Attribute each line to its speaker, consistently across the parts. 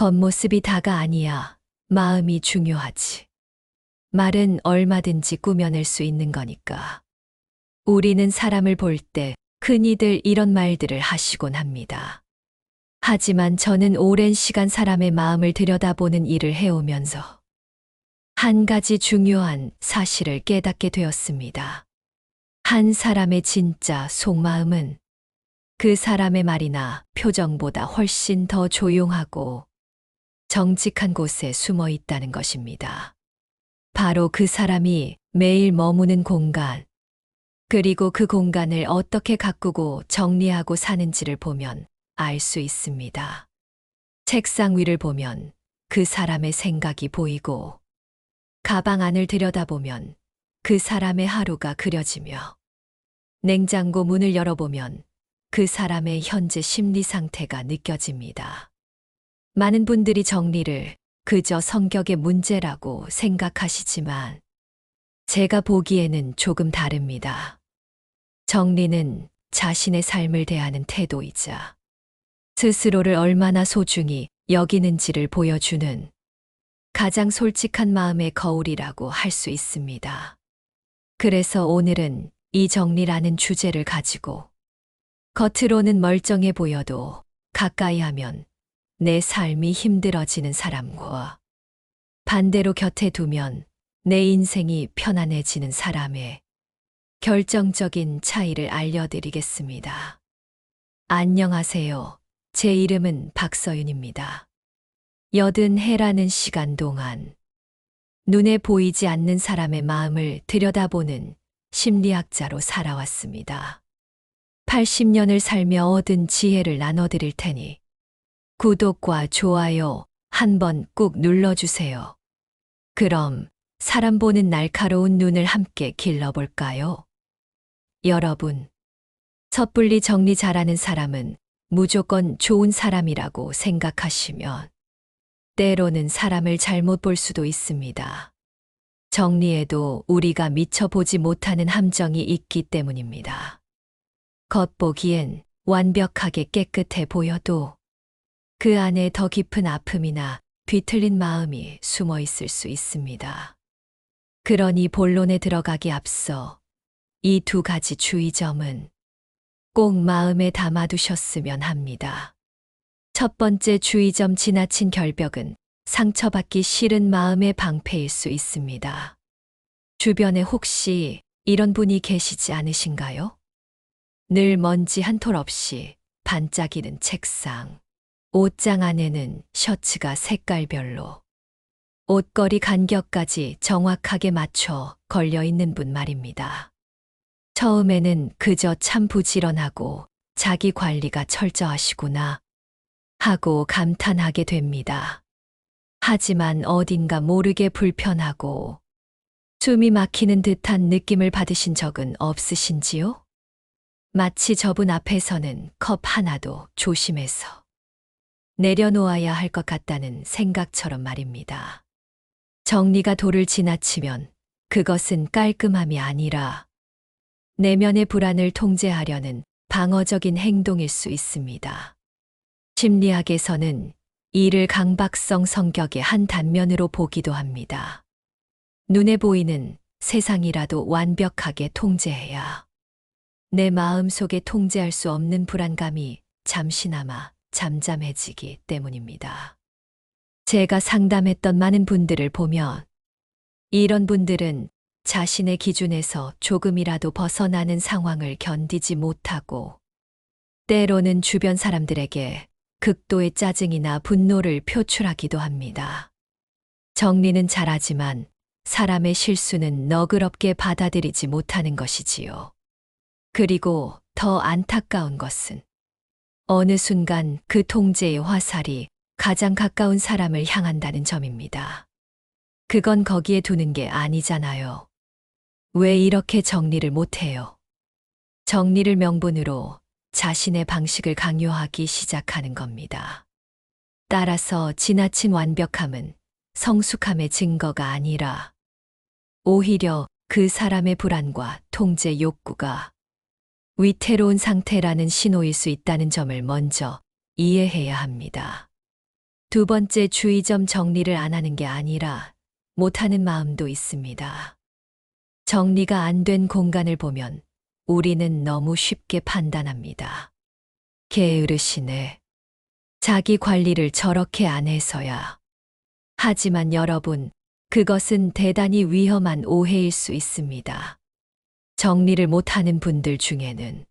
Speaker 1: 겉모습이 다가 아니야. 마음이 중요하지. 말은 얼마든지 꾸며낼 수 있는 거니까. 우리는 사람을 볼 때 흔히들 이런 말들을 하시곤 합니다. 하지만 저는 오랜 시간 사람의 마음을 들여다보는 일을 해오면서 한 가지 중요한 사실을 깨닫게 되었습니다. 한 사람의 진짜 속마음은 그 사람의 말이나 표정보다 훨씬 더 조용하고 정직한 곳에 숨어 있다는 것입니다. 바로 그 사람이 매일 머무는 공간, 그리고 그 공간을 어떻게 가꾸고 정리하고 사는지를 보면 알 수 있습니다. 책상 위를 보면 그 사람의 생각이 보이고, 가방 안을 들여다보면 그 사람의 하루가 그려지며, 냉장고 문을 열어보면 그 사람의 현재 심리 상태가 느껴집니다. 많은 분들이 정리를 그저 성격의 문제라고 생각하시지만 제가 보기에는 조금 다릅니다. 정리는 자신의 삶을 대하는 태도이자 스스로를 얼마나 소중히 여기는지를 보여주는 가장 솔직한 마음의 거울이라고 할 수 있습니다. 그래서 오늘은 이 정리라는 주제를 가지고 겉으로는 멀쩡해 보여도 가까이 하면 내 삶이 힘들어지는 사람과 반대로 곁에 두면 내 인생이 편안해지는 사람의 결정적인 차이를 알려드리겠습니다. 안녕하세요. 제 이름은 박서윤입니다. 80해라는 시간 동안 눈에 보이지 않는 사람의 마음을 들여다보는 심리학자로 살아왔습니다. 80년을 살며 얻은 지혜를 나눠드릴 테니 구독과 좋아요 한번 꾹 눌러주세요. 그럼 사람 보는 날카로운 눈을 함께 길러볼까요? 여러분, 섣불리 정리 잘하는 사람은 무조건 좋은 사람이라고 생각하시면 때로는 사람을 잘못 볼 수도 있습니다. 정리에도 우리가 미처 보지 못하는 함정이 있기 때문입니다. 겉보기엔 완벽하게 깨끗해 보여도 그 안에 더 깊은 아픔이나 뒤틀린 마음이 숨어 있을 수 있습니다. 그러니 본론에 들어가기 앞서 이 두 가지 주의점은 꼭 마음에 담아두셨으면 합니다. 첫 번째 주의점, 지나친 결벽은 상처받기 싫은 마음의 방패일 수 있습니다. 주변에 혹시 이런 분이 계시지 않으신가요? 늘 먼지 한 톨 없이 반짝이는 책상, 옷장 안에는 셔츠가 색깔별로, 옷걸이 간격까지 정확하게 맞춰 걸려있는 분 말입니다. 처음에는 그저 참 부지런하고 자기 관리가 철저하시구나 하고 감탄하게 됩니다. 하지만 어딘가 모르게 불편하고 숨이 막히는 듯한 느낌을 받으신 적은 없으신지요? 마치 저분 앞에서는 컵 하나도 조심해서 내려놓아야 할 것 같다는 생각처럼 말입니다. 정리가 도를 지나치면 그것은 깔끔함이 아니라 내면의 불안을 통제하려는 방어적인 행동일 수 있습니다. 심리학에서는 이를 강박성 성격의 한 단면으로 보기도 합니다. 눈에 보이는 세상이라도 완벽하게 통제해야 내 마음 속에 통제할 수 없는 불안감이 잠시나마 잠잠해지기 때문입니다. 제가 상담했던 많은 분들을 보면 이런 분들은 자신의 기준에서 조금이라도 벗어나는 상황을 견디지 못하고 때로는 주변 사람들에게 극도의 짜증이나 분노를 표출하기도 합니다. 정리는 잘하지만 사람의 실수는 너그럽게 받아들이지 못하는 것이지요. 그리고 더 안타까운 것은 어느 순간 그 통제의 화살이 가장 가까운 사람을 향한다는 점입니다. 그건 거기에 두는 게 아니잖아요. 왜 이렇게 정리를 못해요? 정리를 명분으로 자신의 방식을 강요하기 시작하는 겁니다. 따라서 지나친 완벽함은 성숙함의 증거가 아니라 오히려 그 사람의 불안과 통제 욕구가 위태로운 상태라는 신호일 수 있다는 점을 먼저 이해해야 합니다. 두 번째 주의점 정리를 안 하는 게 아니라 못하는 마음도 있습니다. 정리가 안 된 공간을 보면 우리는 너무 쉽게 판단합니다. 게으르시네. 자기 관리를 저렇게 안 해서야. 하지만 여러분, 그것은 대단히 위험한 오해일 수 있습니다. 정리를 못하는 분들 중에는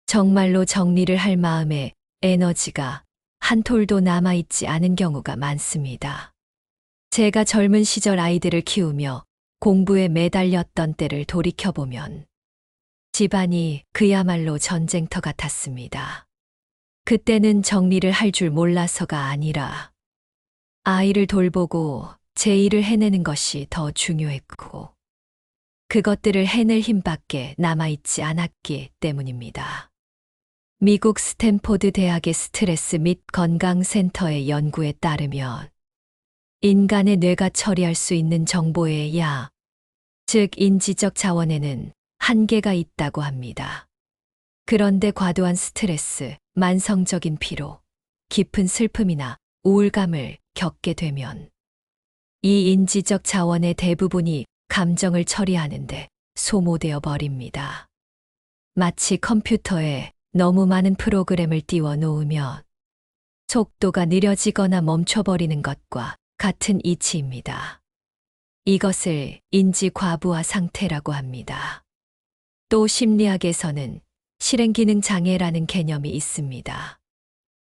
Speaker 1: 정말로 정리를 할 마음에 에너지가 한 톨도 남아있지 않은 경우가 많습니다. 제가 젊은 시절 아이들을 키우며 공부에 매달렸던 때를 돌이켜보면 집안이 그야말로 전쟁터 같았습니다. 그때는 정리를 할 줄 몰라서가 아니라 아이를 돌보고 제 일을 해내는 것이 더 중요했고 그것들을 해낼 힘밖에 남아있지 않았기 때문입니다. 미국 스탠포드 대학의 스트레스 및 건강센터의 연구에 따르면 인간의 뇌가 처리할 수 있는 정보의 양, 즉 인지적 자원에는 한계가 있다고 합니다. 그런데 과도한 스트레스, 만성적인 피로, 깊은 슬픔이나 우울감을 겪게 되면 이 인지적 자원의 대부분이 감정을 처리하는데 소모되어 버립니다. 마치 컴퓨터에 너무 많은 프로그램을 띄워 놓으면 속도가 느려지거나 멈춰버리는 것과 같은 이치입니다. 이것을 인지 과부하 상태라고 합니다. 또 심리학에서는 실행기능 장애라는 개념이 있습니다.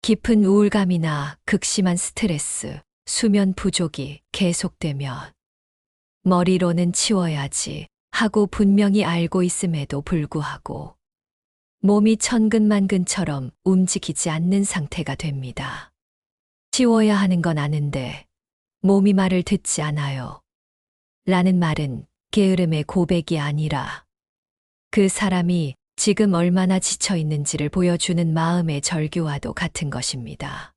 Speaker 1: 깊은 우울감이나 극심한 스트레스, 수면 부족이 계속되면 머리로는 치워야지 하고 분명히 알고 있음에도 불구하고 몸이 천근만근처럼 움직이지 않는 상태가 됩니다. 치워야 하는 건 아는데 몸이 말을 듣지 않아요. 라는 말은 게으름의 고백이 아니라 그 사람이 지금 얼마나 지쳐 있는지를 보여주는 마음의 절규와도 같은 것입니다.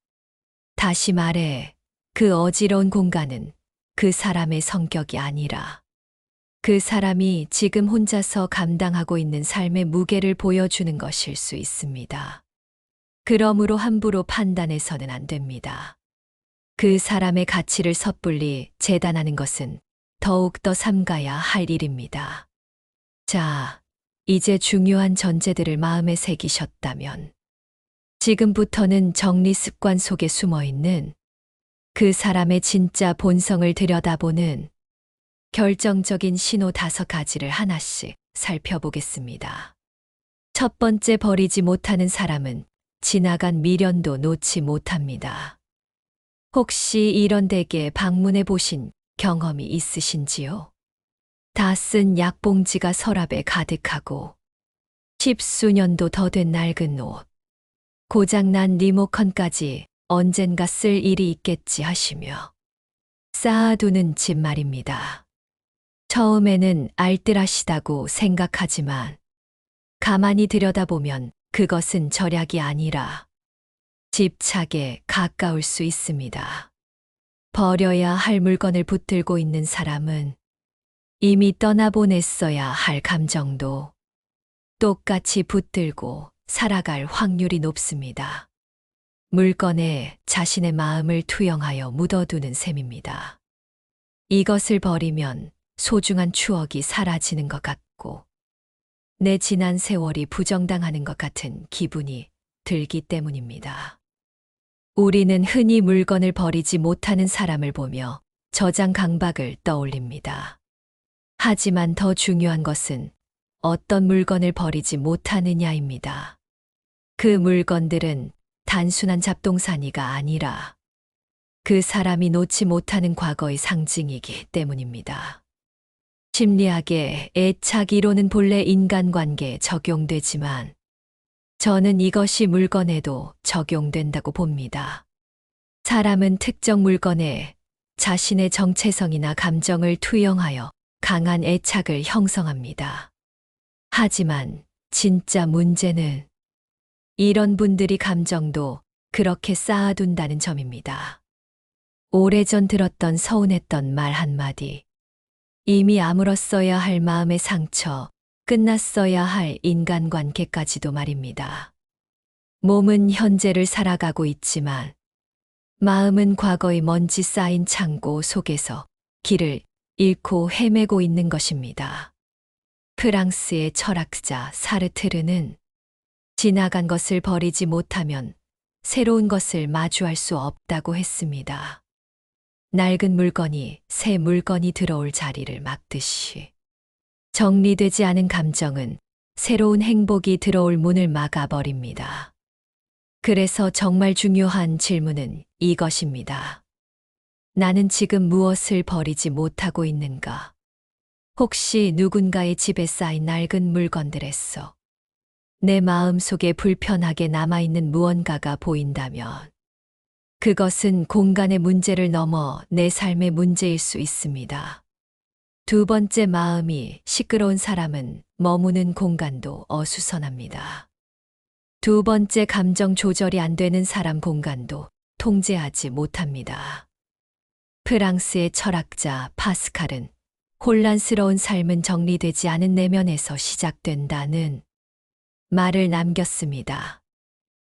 Speaker 1: 다시 말해, 그 어지러운 공간은 그 사람의 성격이 아니라 그 사람이 지금 혼자서 감당하고 있는 삶의 무게를 보여주는 것일 수 있습니다. 그러므로 함부로 판단해서는 안 됩니다. 그 사람의 가치를 섣불리 재단하는 것은 더욱더 삼가야 할 일입니다. 자, 이제 중요한 전제들을 마음에 새기셨다면 지금부터는 정리 습관 속에 숨어 있는 그 사람의 진짜 본성을 들여다보는 결정적인 신호 5가지를 하나씩 살펴보겠습니다. 첫 번째, 버리지 못하는 사람은 지나간 미련도 놓지 못합니다. 혹시 이런 댁에 방문해 보신 경험이 있으신지요? 다 쓴 약봉지가 서랍에 가득하고 10수년도 더 된 낡은 옷, 고장난 리모컨까지 언젠가 쓸 일이 있겠지 하시며 쌓아두는 집 말입니다. 처음에는 알뜰하시다고 생각하지만 가만히 들여다보면 그것은 절약이 아니라 집착에 가까울 수 있습니다. 버려야 할 물건을 붙들고 있는 사람은 이미 떠나보냈어야 할 감정도 똑같이 붙들고 살아갈 확률이 높습니다. 물건에 자신의 마음을 투영하여 묻어두는 셈입니다. 이것을 버리면 소중한 추억이 사라지는 것 같고 내 지난 세월이 부정당하는 것 같은 기분이 들기 때문입니다. 우리는 흔히 물건을 버리지 못하는 사람을 보며 저장 강박을 떠올립니다. 하지만 더 중요한 것은 어떤 물건을 버리지 못하느냐입니다. 그 물건들은 단순한 잡동사니가 아니라 그 사람이 놓지 못하는 과거의 상징이기 때문입니다. 심리학의 애착 이론은 본래 인간관계에 적용되지만 저는 이것이 물건에도 적용된다고 봅니다. 사람은 특정 물건에 자신의 정체성이나 감정을 투영하여 강한 애착을 형성합니다. 하지만 진짜 문제는 이런 분들이 감정도 그렇게 쌓아둔다는 점입니다. 오래전 들었던 서운했던 말 한마디, 이미 아물었어야 할 마음의 상처, 끝났어야 할 인간관계까지도 말입니다. 몸은 현재를 살아가고 있지만 마음은 과거의 먼지 쌓인 창고 속에서 길을 잃고 헤매고 있는 것입니다. 프랑스의 철학자 사르트르는 지나간 것을 버리지 못하면 새로운 것을 마주할 수 없다고 했습니다. 낡은 물건이 새 물건이 들어올 자리를 막듯이 정리되지 않은 감정은 새로운 행복이 들어올 문을 막아버립니다. 그래서 정말 중요한 질문은 이것입니다. 나는 지금 무엇을 버리지 못하고 있는가? 혹시 누군가의 집에 쌓인 낡은 물건들에서 내 마음 속에 불편하게 남아있는 무언가가 보인다면 그것은 공간의 문제를 넘어 내 삶의 문제일 수 있습니다. 두 번째, 마음이 시끄러운 사람은 머무는 공간도 어수선합니다. 두 번째, 감정 조절이 안 되는 사람 공간도 통제하지 못합니다. 프랑스의 철학자 파스칼은 혼란스러운 삶은 정리되지 않은 내면에서 시작된다는 말을 남겼습니다.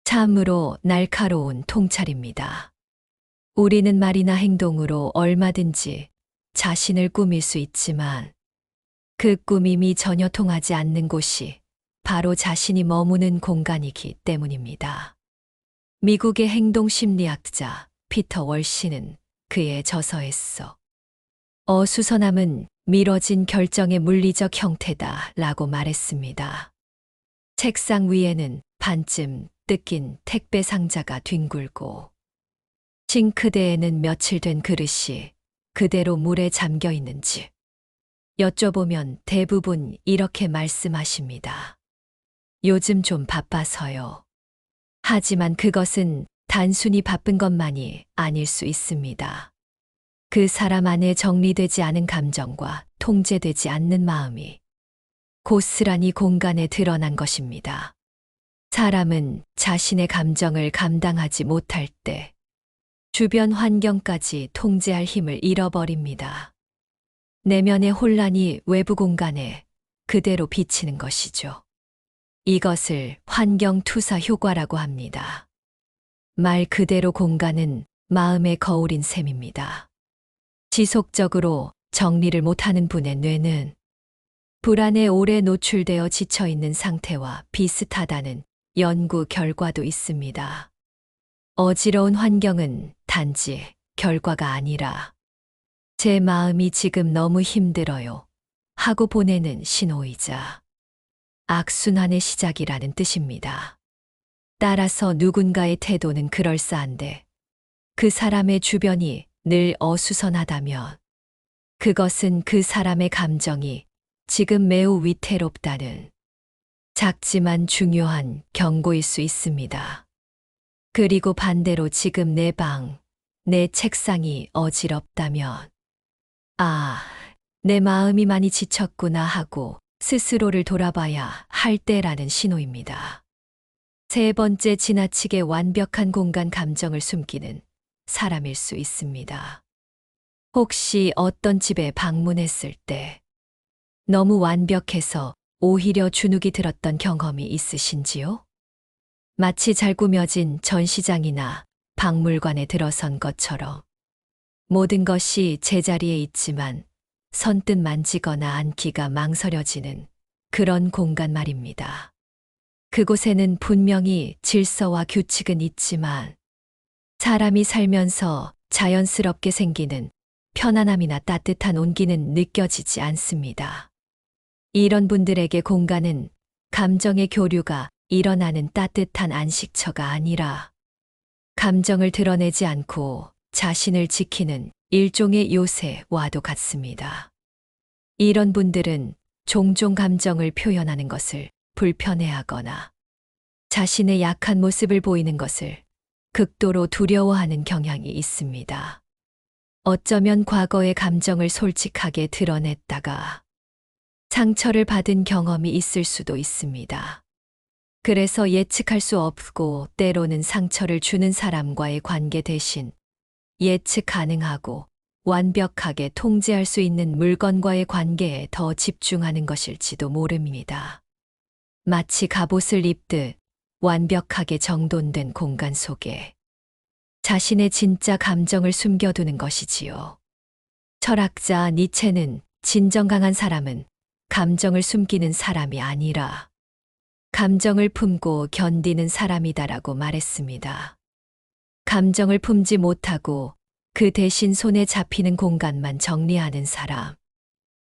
Speaker 1: 참으로 날카로운 통찰입니다. 우리는 말이나 행동으로 얼마든지 자신을 꾸밀 수 있지만 그 꾸밈이 전혀 통하지 않는 곳이 바로 자신이 머무는 공간이기 때문입니다. 미국의 행동심리학자 피터 월시는 그의 저서에서 어수선함은 미뤄진 결정의 물리적 형태다 라고 말했습니다. 책상 위에는 반쯤 뜯긴 택배 상자가 뒹굴고 싱크대에는 며칠 된 그릇이 그대로 물에 잠겨 있는지 여쭤보면 대부분 이렇게 말씀하십니다. 요즘 좀 바빠서요. 하지만 그것은 단순히 바쁜 것만이 아닐 수 있습니다. 그 사람 안에 정리되지 않은 감정과 통제되지 않는 마음이 고스란히 공간에 드러난 것입니다. 사람은 자신의 감정을 감당하지 못할 때 주변 환경까지 통제할 힘을 잃어버립니다. 내면의 혼란이 외부 공간에 그대로 비치는 것이죠. 이것을 환경투사 효과라고 합니다. 말 그대로 공간은 마음의 거울인 셈입니다. 지속적으로 정리를 못하는 분의 뇌는 불안에 오래 노출되어 지쳐있는 상태와 비슷하다는 연구 결과도 있습니다. 어지러운 환경은 단지 결과가 아니라 제 마음이 지금 너무 힘들어요 하고 보내는 신호이자 악순환의 시작이라는 뜻입니다. 따라서 누군가의 태도는 그럴싸한데 그 사람의 주변이 늘 어수선하다면 그것은 그 사람의 감정이 지금 매우 위태롭다는 작지만 중요한 경고일 수 있습니다. 그리고 반대로 지금 내 방, 내 책상이 어지럽다면 내 마음이 많이 지쳤구나 하고 스스로를 돌아봐야 할 때라는 신호입니다. 세 번째, 지나치게 완벽한 공간 감정을 숨기는 사람일 수 있습니다. 혹시 어떤 집에 방문했을 때 너무 완벽해서 오히려 주눅이 들었던 경험이 있으신지요? 마치 잘 꾸며진 전시장이나 박물관에 들어선 것처럼 모든 것이 제자리에 있지만 선뜻 만지거나 앉기가 망설여지는 그런 공간 말입니다. 그곳에는 분명히 질서와 규칙은 있지만 사람이 살면서 자연스럽게 생기는 편안함이나 따뜻한 온기는 느껴지지 않습니다. 이런 분들에게 공간은 감정의 교류가 일어나는 따뜻한 안식처가 아니라 감정을 드러내지 않고 자신을 지키는 일종의 요새와도 같습니다. 이런 분들은 종종 감정을 표현하는 것을 불편해하거나 자신의 약한 모습을 보이는 것을 극도로 두려워하는 경향이 있습니다. 어쩌면 과거의 감정을 솔직하게 드러냈다가 상처를 받은 경험이 있을 수도 있습니다. 그래서 예측할 수 없고 때로는 상처를 주는 사람과의 관계 대신 예측 가능하고 완벽하게 통제할 수 있는 물건과의 관계에 더 집중하는 것일지도 모릅니다. 마치 갑옷을 입듯 완벽하게 정돈된 공간 속에 자신의 진짜 감정을 숨겨두는 것이지요. 철학자 니체는 진정 강한 사람은 감정을 숨기는 사람이 아니라 감정을 품고 견디는 사람이다라고 말했습니다. 감정을 품지 못하고 그 대신 손에 잡히는 공간만 정리하는 사람.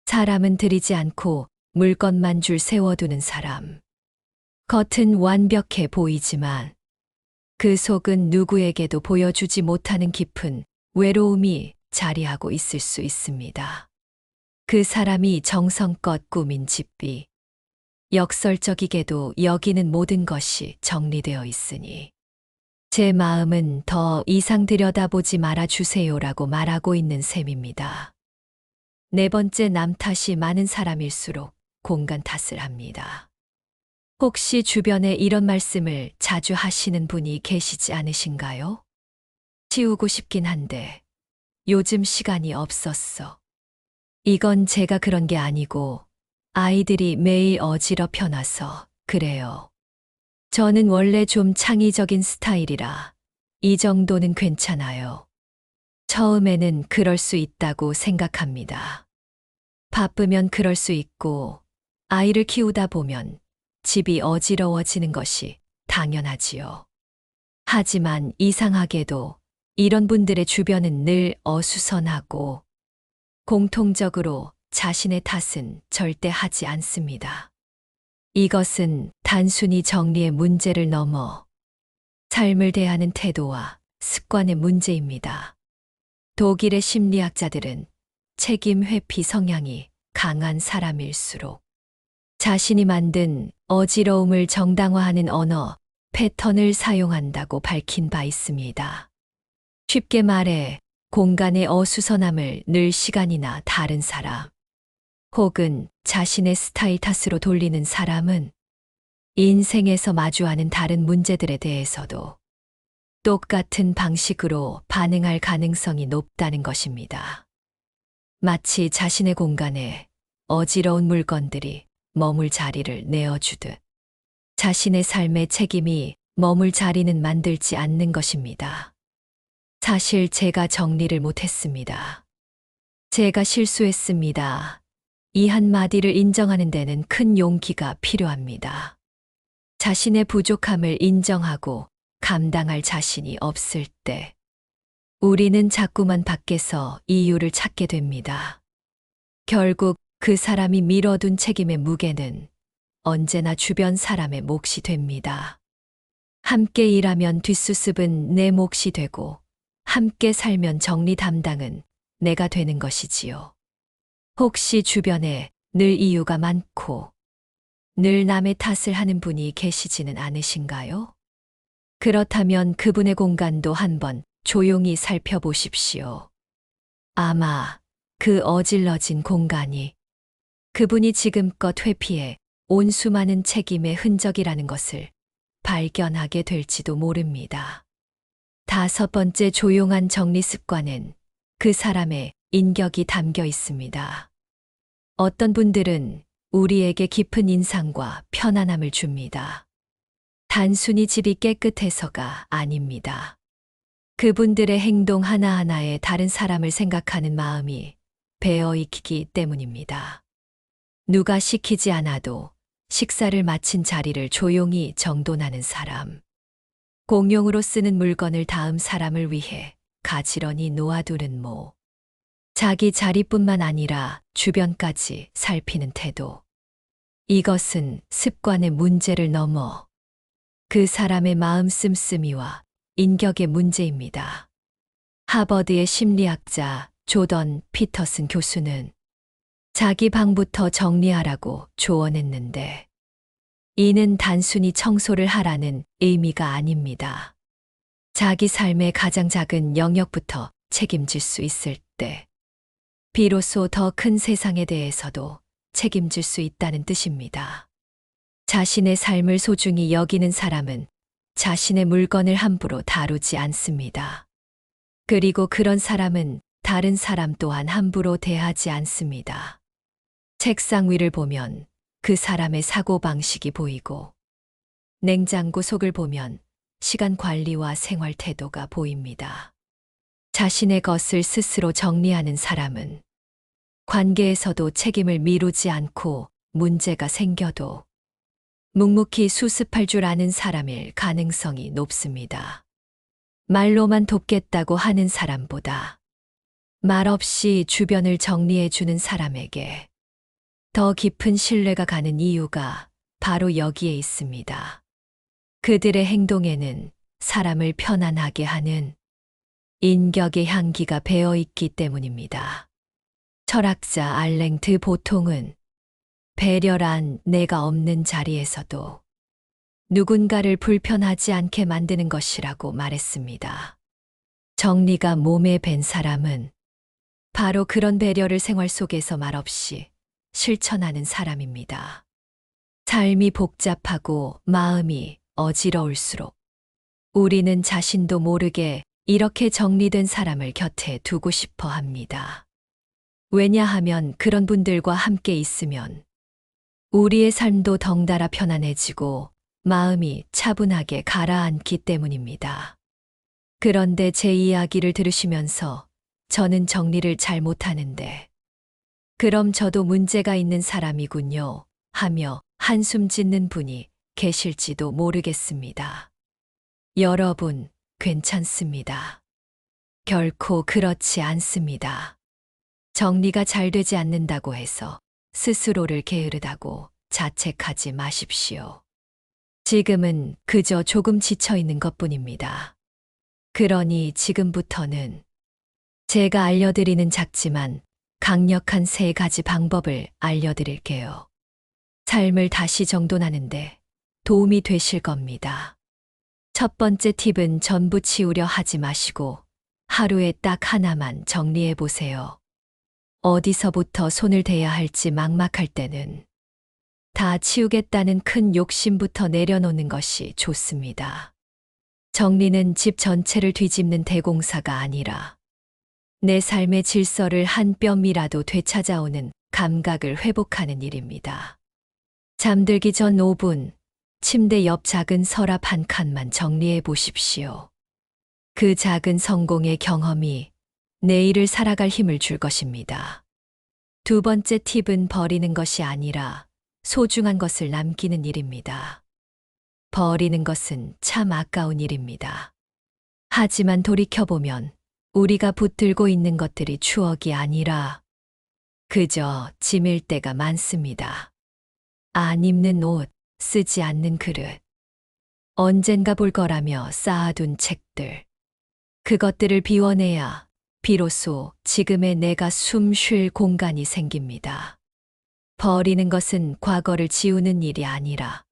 Speaker 1: 사람은 들이지 않고 물건만 줄 세워두는 사람. 겉은 완벽해 보이지만 그 속은 누구에게도 보여주지 못하는 깊은 외로움이 자리하고 있을 수 있습니다. 그 사람이 정성껏 꾸민 집비. 역설적이게도 여기는 모든 것이 정리되어 있으니 제 마음은 더 이상 들여다보지 말아 주세요라고 말하고 있는 셈입니다. 네 번째, 남 탓이 많은 사람일수록 공간 탓을 합니다. 혹시 주변에 이런 말씀을 자주 하시는 분이 계시지 않으신가요? 치우고 싶긴 한데 요즘 시간이 없었어. 이건 제가 그런 게 아니고 아이들이 매일 어지럽혀 놔서 그래요. 저는 원래 좀 창의적인 스타일이라 이 정도는 괜찮아요. 처음에는 그럴 수 있다고 생각합니다. 바쁘면 그럴 수 있고 아이를 키우다 보면 집이 어지러워지는 것이 당연하지요. 하지만 이상하게도 이런 분들의 주변은 늘 어수선하고 공통적으로 자신의 탓은 절대 하지 않습니다. 이것은 단순히 정리의 문제를 넘어 삶을 대하는 태도와 습관의 문제입니다. 독일의 심리학자들은 책임 회피 성향이 강한 사람일수록 자신이 만든 어지러움을 정당화하는 언어, 패턴을 사용한다고 밝힌 바 있습니다. 쉽게 말해 공간의 어수선함을 늘 시간이나 다른 사람, 혹은 자신의 스타일 탓으로 돌리는 사람은 인생에서 마주하는 다른 문제들에 대해서도 똑같은 방식으로 반응할 가능성이 높다는 것입니다. 마치 자신의 공간에 어지러운 물건들이 머물 자리를 내어주듯 자신의 삶의 책임이 머물 자리는 만들지 않는 것입니다. 사실 제가 정리를 못했습니다. 제가 실수했습니다. 이 한마디를 인정하는 데는 큰 용기가 필요합니다. 자신의 부족함을 인정하고 감당할 자신이 없을 때 우리는 자꾸만 밖에서 이유를 찾게 됩니다. 결국 그 사람이 밀어둔 책임의 무게는 언제나 주변 사람의 몫이 됩니다. 함께 일하면 뒷수습은 내 몫이 되고 함께 살면 정리 담당은 내가 되는 것이지요. 혹시 주변에 늘 이유가 많고 늘 남의 탓을 하는 분이 계시지는 않으신가요? 그렇다면 그분의 공간도 한번 조용히 살펴보십시오. 아마 그 어질러진 공간이 그분이 지금껏 회피해 온 수많은 책임의 흔적이라는 것을 발견하게 될지도 모릅니다. 다섯 번째, 조용한 정리 습관은 그 사람의 인격이 담겨 있습니다. 어떤 분들은 우리에게 깊은 인상과 편안함을 줍니다. 단순히 집이 깨끗해서가 아닙니다. 그분들의 행동 하나하나에 다른 사람을 생각하는 마음이 배어 있기 때문입니다. 누가 시키지 않아도 식사를 마친 자리를 조용히 정돈하는 사람. 공용으로 쓰는 물건을 다음 사람을 위해 가지런히 놓아두는 모. 자기 자리뿐만 아니라 주변까지 살피는 태도. 이것은 습관의 문제를 넘어 그 사람의 마음 씀씀이와 인격의 문제입니다. 하버드의 심리학자 조던 피터슨 교수는 자기 방부터 정리하라고 조언했는데 이는 단순히 청소를 하라는 의미가 아닙니다. 자기 삶의 가장 작은 영역부터 책임질 수 있을 때 비로소 더 큰 세상에 대해서도 책임질 수 있다는 뜻입니다. 자신의 삶을 소중히 여기는 사람은 자신의 물건을 함부로 다루지 않습니다. 그리고 그런 사람은 다른 사람 또한 함부로 대하지 않습니다. 책상 위를 보면 그 사람의 사고방식이 보이고 냉장고 속을 보면 시간 관리와 생활 태도가 보입니다. 자신의 것을 스스로 정리하는 사람은 관계에서도 책임을 미루지 않고 문제가 생겨도 묵묵히 수습할 줄 아는 사람일 가능성이 높습니다. 말로만 돕겠다고 하는 사람보다 말없이 주변을 정리해 주는 사람에게 더 깊은 신뢰가 가는 이유가 바로 여기에 있습니다. 그들의 행동에는 사람을 편안하게 하는 인격의 향기가 배어 있기 때문입니다. 철학자 알랭 드 보통은 배려란 내가 없는 자리에서도 누군가를 불편하지 않게 만드는 것이라고 말했습니다. 정리가 몸에 밴 사람은 바로 그런 배려를 생활 속에서 말없이 실천하는 사람입니다. 삶이 복잡하고 마음이 어지러울수록 우리는 자신도 모르게 이렇게 정리된 사람을 곁에 두고 싶어 합니다. 왜냐하면 그런 분들과 함께 있으면 우리의 삶도 덩달아 편안해지고 마음이 차분하게 가라앉기 때문입니다. 그런데 제 이야기를 들으시면서 저는 정리를 잘 못하는데 그럼 저도 문제가 있는 사람이군요 하며 한숨 짓는 분이 계실지도 모르겠습니다. 여러분, 괜찮습니다. 결코 그렇지 않습니다. 정리가 잘 되지 않는다고 해서 스스로를 게으르다고 자책하지 마십시오. 지금은 그저 조금 지쳐 있는 것뿐입니다. 그러니 지금부터는 제가 알려드리는 작지만 강력한 3가지 방법을 알려드릴게요. 삶을 다시 정돈하는데 도움이 되실 겁니다. 첫 번째 팁은 전부 치우려 하지 마시고 하루에 딱 하나만 정리해 보세요. 어디서부터 손을 대야 할지 막막할 때는 다 치우겠다는 큰 욕심부터 내려놓는 것이 좋습니다. 정리는 집 전체를 뒤집는 대공사가 아니라 내 삶의 질서를 한 뼘이라도 되찾아오는 감각을 회복하는 일입니다. 잠들기 전 5분, 침대 옆 작은 서랍 한 칸만 정리해 보십시오. 그 작은 성공의 경험이 내일을 살아갈 힘을 줄 것입니다. 두 번째 팁은 버리는 것이 아니라 소중한 것을 남기는 일입니다. 버리는 것은 참 아까운 일입니다. 하지만 돌이켜보면 우리가 붙들고 있는 것들이 추억이 아니라 그저 짐일 때가 많습니다. 안 입는 옷, 쓰지 않는 그릇, 언젠가 볼 거라며 쌓아둔 책들. 그것들을 비워내야 비로소 지금의 내가 숨 쉴 공간이 생깁니다. 버리는 것은 과거를 지우는 일이 아니라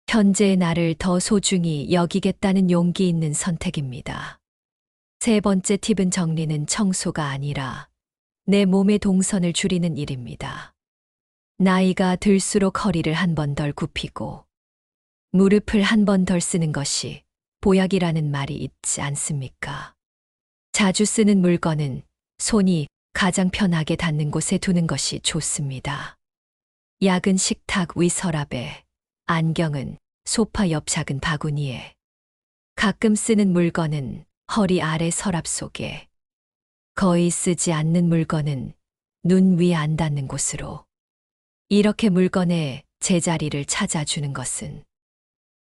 Speaker 1: 현재의 나를 더 소중히 여기겠다는 용기 있는 선택입니다. 세 번째 팁은 정리는 청소가 아니라 내 몸의 동선을 줄이는 일입니다. 나이가 들수록 허리를 한 번 덜 굽히고 무릎을 한 번 덜 쓰는 것이 보약이라는 말이 있지 않습니까? 자주 쓰는 물건은 손이 가장 편하게 닿는 곳에 두는 것이 좋습니다. 약은 식탁 위 서랍에, 안경은 소파 옆 작은 바구니에, 가끔 쓰는 물건은 허리 아래 서랍 속에, 거의 쓰지 않는 물건은 눈 위 안 닿는 곳으로. 이렇게 물건의 제자리를 찾아주는 것은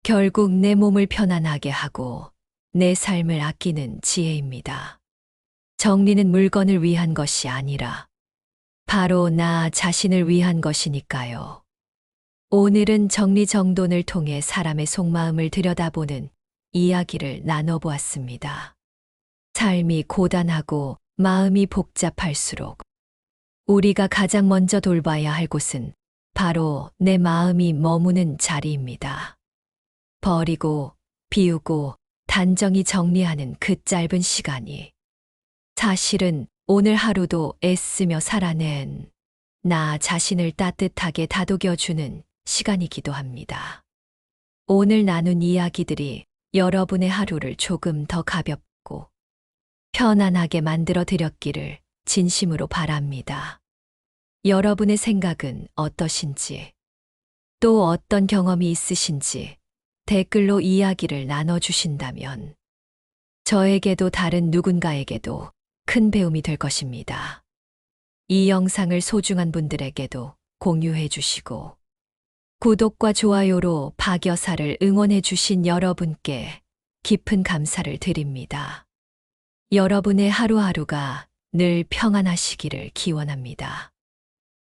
Speaker 1: 결국 내 몸을 편안하게 하고 내 삶을 아끼는 지혜입니다. 정리는 물건을 위한 것이 아니라 바로 나 자신을 위한 것이니까요. 오늘은 정리정돈을 통해 사람의 속마음을 들여다보는 이야기를 나눠보았습니다. 삶이 고단하고 마음이 복잡할수록 우리가 가장 먼저 돌봐야 할 곳은 바로 내 마음이 머무는 자리입니다. 버리고, 비우고, 단정히 정리하는 그 짧은 시간이 사실은 오늘 하루도 애쓰며 살아낸 나 자신을 따뜻하게 다독여주는 시간이기도 합니다. 오늘 나눈 이야기들이 여러분의 하루를 조금 더 가볍고 편안하게 만들어 드렸기를 진심으로 바랍니다. 여러분의 생각은 어떠신지, 또 어떤 경험이 있으신지 댓글로 이야기를 나눠주신다면 저에게도 다른 누군가에게도 큰 배움이 될 것입니다. 이 영상을 소중한 분들에게도 공유해 주시고 구독과 좋아요로 박 여사를 응원해 주신 여러분께 깊은 감사를 드립니다. 여러분의 하루하루가 늘 평안하시기를 기원합니다.